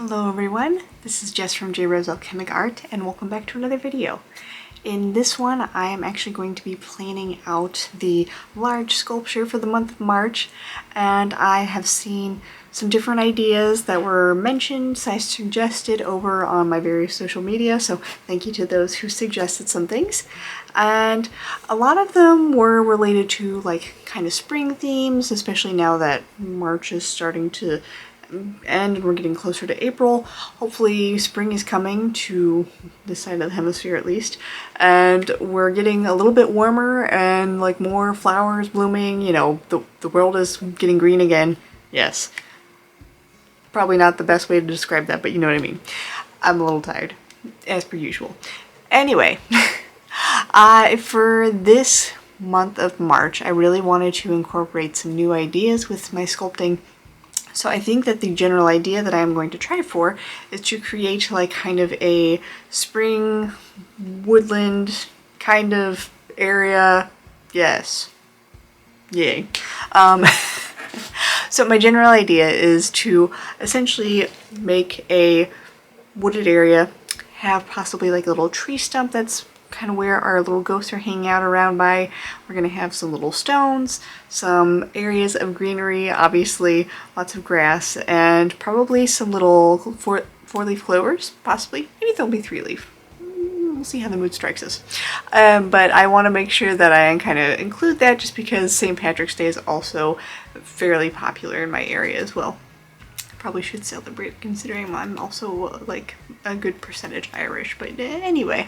Hello everyone, this is Jess from J Rose Alchemic Art and welcome back to another video. In this one I am actually going to be planning out the large sculpture for the month of March, and I have seen some different ideas that were mentioned, suggested over on my various social media, so thank you to those who suggested some things. And a lot of them were related to like kind of spring themes, especially now that March is starting to and we're getting closer to April. Hopefully spring is coming to this side of the hemisphere at least, and we're getting a little bit warmer and like more flowers blooming. You know, the world is getting green again. Yes, probably not the best way to describe that, but you know what I mean. I'm a little tired as per usual. Anyway, for this month of March I really wanted to incorporate some new ideas with my sculpting. So I think that the general idea that I'm going to try for is to create like kind of a spring woodland kind of area. Yes. Yay. So my general idea is to essentially make a wooded area, have possibly like a little tree stump that's kind of where our little ghosts are hanging out around by. We're going to have some little stones, some areas of greenery, obviously lots of grass, and probably some little four-leaf clovers, possibly. Maybe there'll be three-leaf. We'll see how the mood strikes us. But I want to make sure that I kind of include that just because St. Patrick's Day is also fairly popular in my area as well. Probably should celebrate considering I'm also like a good percentage Irish, but anyway,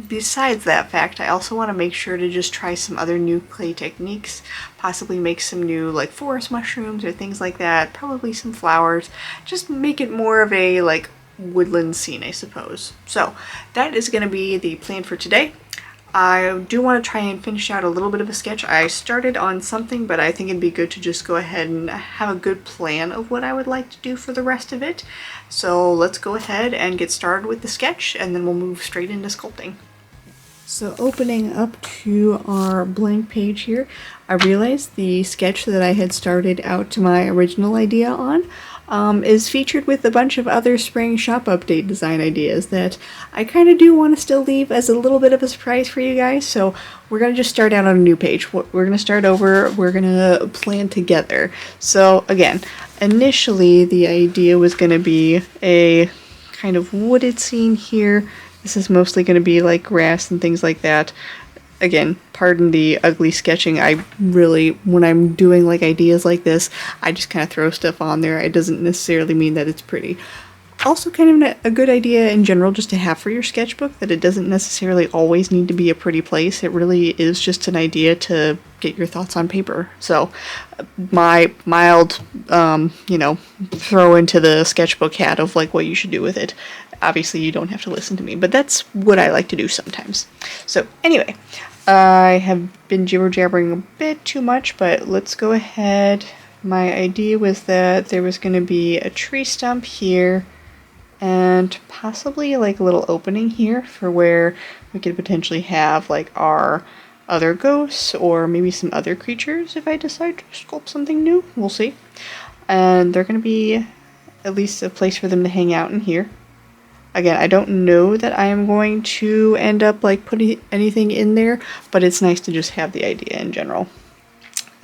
besides that fact, I also want to make sure to just try some other new clay techniques, possibly make some new like forest mushrooms or things like that, probably some flowers, just make it more of a like woodland scene, I suppose. So that is going to be the plan for today. I do want to try and finish out a little bit of a sketch. I started on something, but I think it'd be good to just go ahead and have a good plan of what I would like to do for the rest of it. So let's go ahead and get started with the sketch, and then we'll move straight into sculpting. So opening up to our blank page here, I realized the sketch that I had started out to my original idea on is featured with a bunch of other spring shop update design ideas that I kind of do want to still leave as a little bit of a surprise for you guys. So we're going to just start out on a new page. We're going to start over. We're going to plan together. So again, initially the idea was going to be a kind of wooded scene here. This is mostly going to be like grass and things like that. Again, pardon the ugly sketching. I really, when I'm doing like ideas like this, I just kind of throw stuff on there. It doesn't necessarily mean that it's pretty. Also kind of a good idea in general just to have for your sketchbook, that it doesn't necessarily always need to be a pretty place. It really is just an idea to get your thoughts on paper. So my mild, throw into the sketchbook hat of like what you should do with it. Obviously you don't have to listen to me, but that's what I like to do sometimes. So anyway, I have been jibber-jabbering a bit too much, but let's go ahead. My idea was that there was going to be a tree stump here and possibly like a little opening here for where we could potentially have like our other ghosts or maybe some other creatures if I decide to sculpt something new. We'll see. And they're going to be at least a place for them to hang out in here. Again, I don't know that I am going to end up like putting anything in there, but it's nice to just have the idea in general.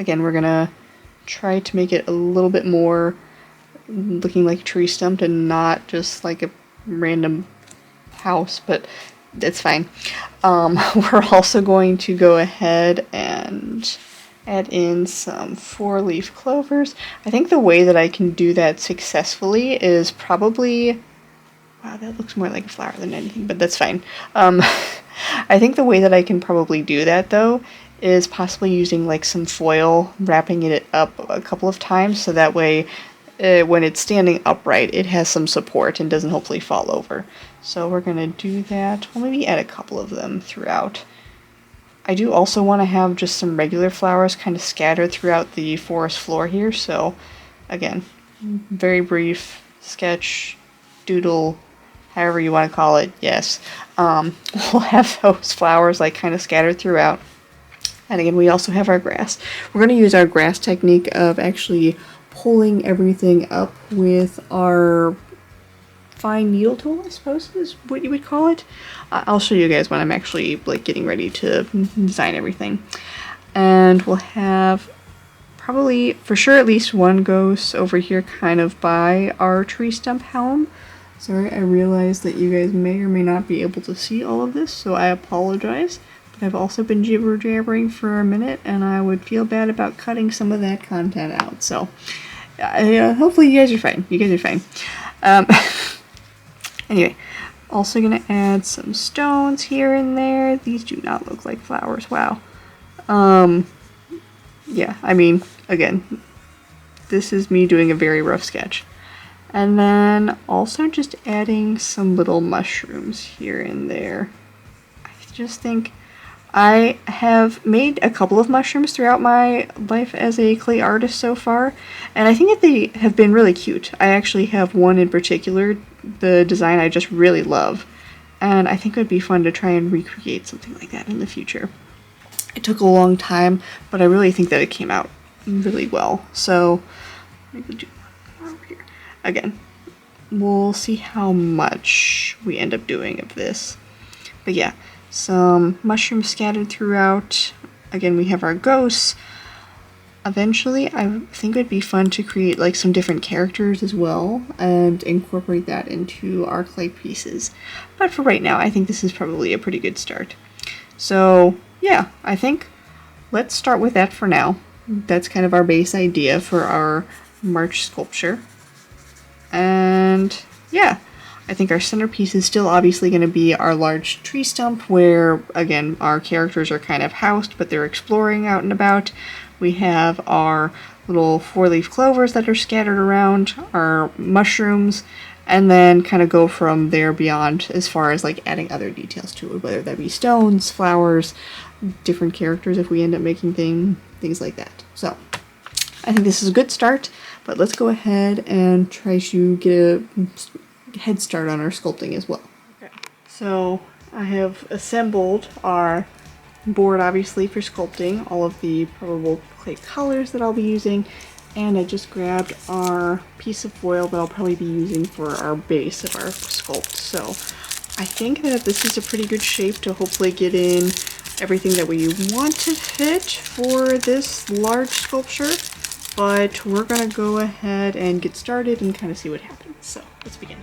Again, we're gonna try to make it a little bit more looking like a tree stump and not just like a random house, but that's fine. We're also going to go ahead and add in some four-leaf clovers. I think the way that I can do that successfully is probably... Wow, that looks more like a flower than anything, but that's fine. I think the way that I can probably do that, though, is possibly using like some foil, wrapping it up a couple of times, so that way when it's standing upright, it has some support and doesn't hopefully fall over. So we're going to do that. We'll maybe add a couple of them throughout. I do also want to have just some regular flowers kind of scattered throughout the forest floor here, so again, very brief sketch, doodle, however you want to call it, yes. We'll have those flowers like kind of scattered throughout. And again, we also have our grass. We're going to use our grass technique of actually pulling everything up with our fine needle tool, I suppose is what you would call it. I'll show you guys when I'm actually like getting ready to design everything. And we'll have probably for sure at least one ghost over here kind of by our tree stump helm. Sorry, I realize that you guys may or may not be able to see all of this, so I apologize. But I've also been jibber jabbering for a minute, and I would feel bad about cutting some of that content out. So hopefully you guys are fine. You guys are fine. Anyway, also gonna add some stones here and there. These do not look like flowers. Wow. Yeah, I mean, again, this is me doing a very rough sketch. And then also just adding some little mushrooms here and there. I just think I have made a couple of mushrooms throughout my life as a clay artist so far, and I think that they have been really cute. I actually have one in particular, the design I just really love, and I think it would be fun to try and recreate something like that in the future. It took a long time, but I really think that it came out really well. So maybe do one more over here. Again, we'll see how much we end up doing of this. But yeah, some mushrooms scattered throughout. Again, we have our ghosts. Eventually, I think it would be fun to create like some different characters as well and incorporate that into our clay pieces. But for right now, I think this is probably a pretty good start. So yeah, I think let's start with that for now. That's kind of our base idea for our March sculpture. And yeah, I think our centerpiece is still obviously going to be our large tree stump where, again, our characters are kind of housed, but they're exploring out and about. We have our little 4-leaf clovers that are scattered around, our mushrooms, and then kind of go from there beyond as far as like adding other details to it, whether that be stones, flowers, different characters if we end up making things like that. So I think this is a good start, but let's go ahead and try to get a head start on our sculpting as well. Okay. So I have assembled our board obviously for sculpting, all of the probable clay colors that I'll be using, and I just grabbed our piece of foil that I'll probably be using for our base of our sculpt. So I think that this is a pretty good shape to hopefully get in everything that we want to fit for this large sculpture, but we're gonna go ahead and get started and kind of see what happens. So let's begin.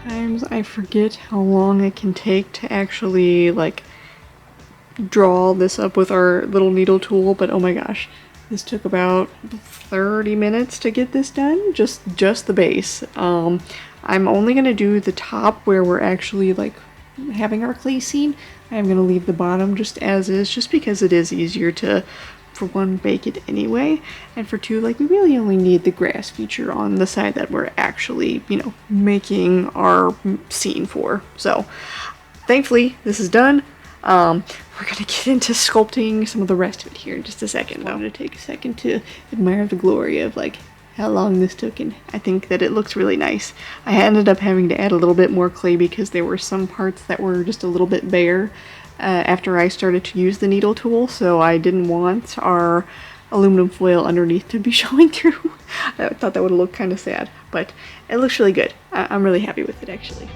Sometimes I forget how long it can take to actually like draw this up with our little needle tool, but oh my gosh, this took about 30 minutes to get this done, just the base. I'm only gonna do the top where we're actually like having our clay scene. I'm gonna leave the bottom just as is, just because it is easier to, for one, bake it anyway, and for two, like we really only need the grass feature on the side that we're actually, you know, making our scene for. So thankfully this is done. We're gonna get into sculpting some of the rest of it here in just a second. I'm gonna take a second to admire the glory of like how long this took, and I think that it looks really nice. I ended up having to add a little bit more clay because there were some parts that were just a little bit bare after I started to use the needle tool, so I didn't want our aluminum foil underneath to be showing through. I thought that would look kind of sad, but it looks really good. I'm really happy with it actually.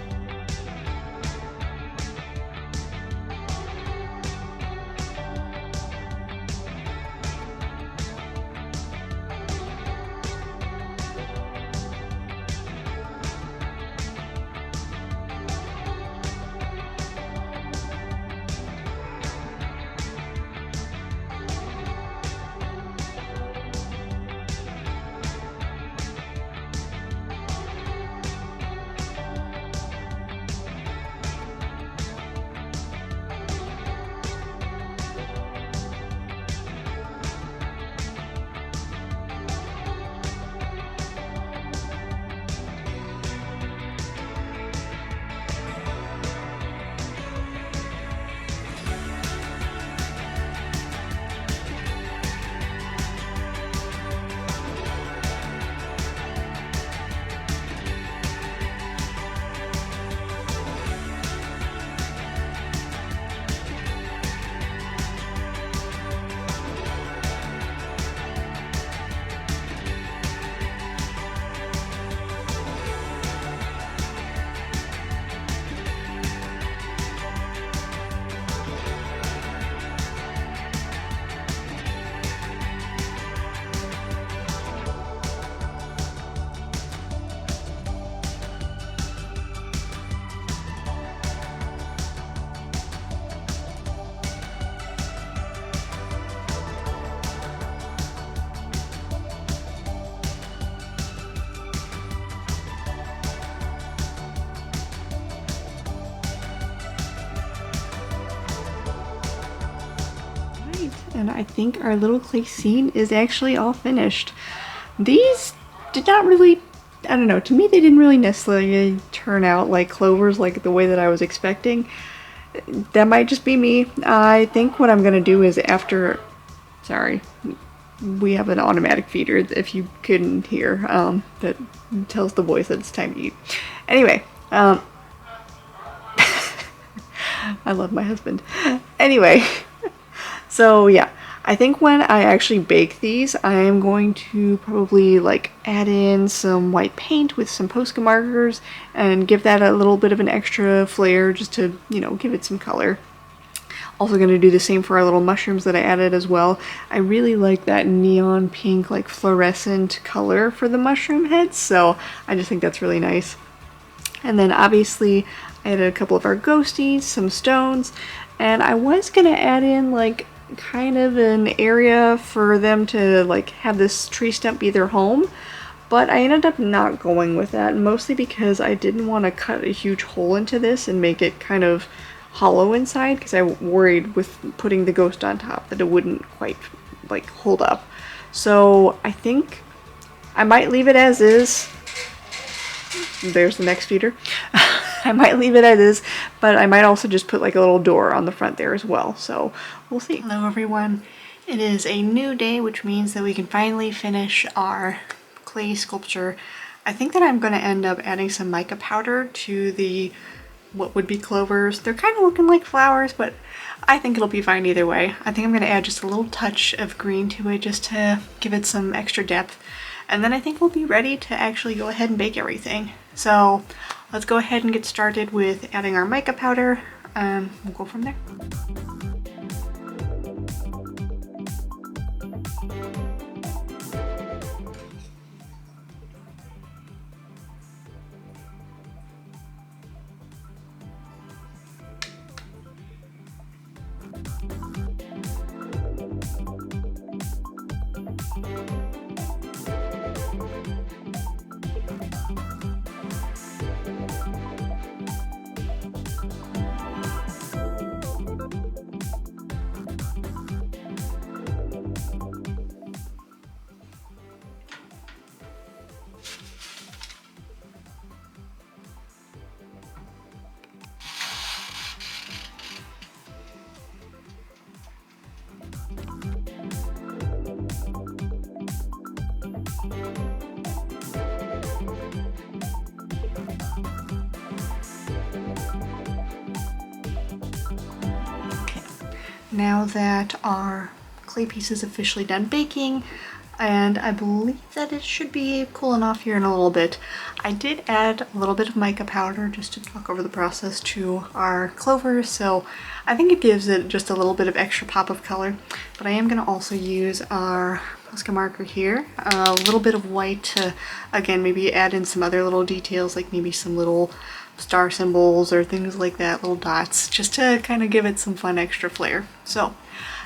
and I think our little clay scene is actually all finished. These did not really, I don't know, to me they didn't really necessarily turn out like clovers like the way that I was expecting. That might just be me. I think what I'm gonna do is after, sorry, we have an automatic feeder if you couldn't hear, that tells the voice that it's time to eat. Anyway, I love my husband. Anyway, so yeah, I think when I actually bake these, I am going to probably like add in some white paint with some Posca markers and give that a little bit of an extra flair just to, you know, give it some color. Also going to do the same for our little mushrooms that I added as well. I really like that neon pink, like fluorescent color for the mushroom heads, so I just think that's really nice. And then obviously I added a couple of our ghosties, some stones, and I was going to add in like kind of an area for them to like have this tree stump be their home, but I ended up not going with that, mostly because I didn't want to cut a huge hole into this and make it kind of hollow inside, because I worried with putting the ghost on top that it wouldn't quite like hold up. So I think I might leave it as is. There's the next feeder. I might leave it as is, but I might also just put like a little door on the front there as well, so we'll see. Hello everyone. It is a new day, which means that we can finally finish our clay sculpture. I think that I'm going to end up adding some mica powder to the what would be clovers. They're kind of looking like flowers, but I think it'll be fine either way. I think I'm going to add just a little touch of green to it just to give it some extra depth. And then I think we'll be ready to actually go ahead and bake everything. So let's go ahead and get started with adding our mica powder, and we'll go from there. Now that our clay piece is officially done baking, and I believe that it should be cooling off here in a little bit, I did add a little bit of mica powder just to talk over the process to our clovers, so I think it gives it just a little bit of extra pop of color. But I am going to also use our Posca marker here, a little bit of white to, again, maybe add in some other little details, like maybe some little star symbols or things like that, little dots, just to kind of give it some fun extra flair. So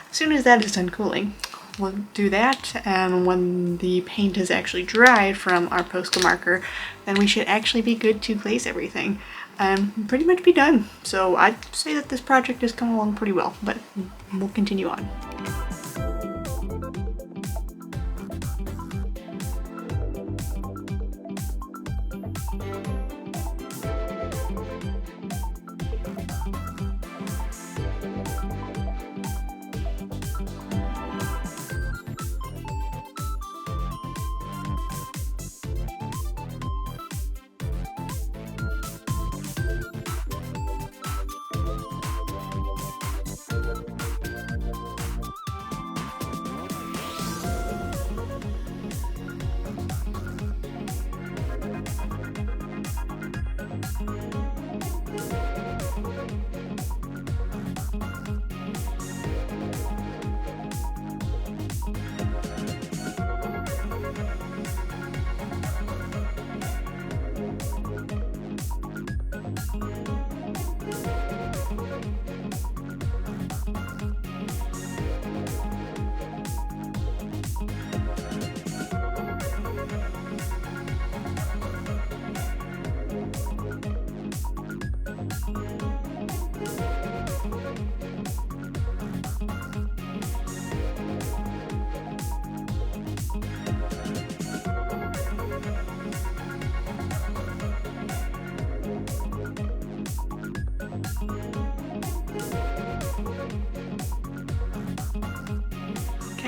as soon as that is done cooling, we'll do that, and when the paint is actually dried from our Posca marker, then we should actually be good to glaze everything and pretty much be done. So I'd say that this project is coming along pretty well, but we'll continue on.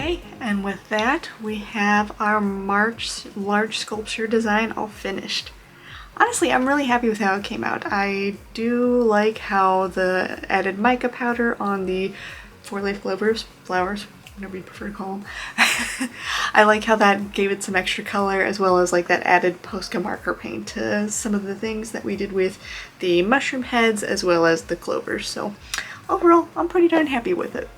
Okay, and with that, we have our March large sculpture design all finished. Honestly, I'm really happy with how it came out. I do like how the added mica powder on the four-leaf clovers, flowers, whatever you prefer to call them. I like how that gave it some extra color, as well as like that added Posca marker paint to some of the things that we did with the mushroom heads as well as the clovers. So overall, I'm pretty darn happy with it.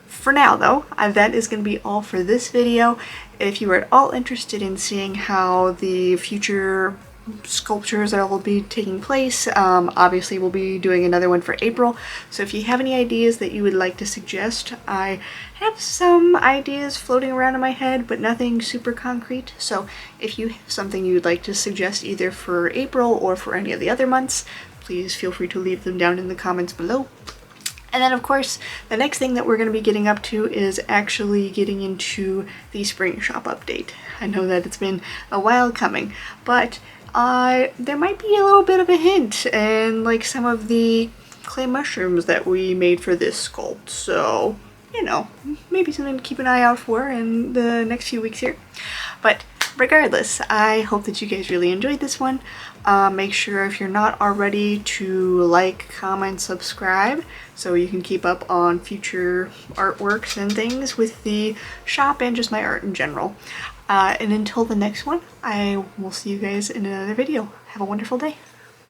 For now though, that is going to be all for this video. If you are at all interested in seeing how the future sculptures that will be taking place, obviously we'll be doing another one for April, so if you have any ideas that you would like to suggest, I have some ideas floating around in my head but nothing super concrete, so if you have something you would like to suggest either for April or for any of the other months, please feel free to leave them down in the comments below. And then of course, the next thing that we're going to be getting up to is actually getting into the spring shop update. I know that it's been a while coming, but there might be a little bit of a hint in like some of the clay mushrooms that we made for this sculpt. So, you know, maybe something to keep an eye out for in the next few weeks here. But regardless, I hope that you guys really enjoyed this one. Make sure if you're not already to like, comment, subscribe so you can keep up on future artworks and things with the shop and just my art in general. And until the next one, I will see you guys in another video. Have a wonderful day.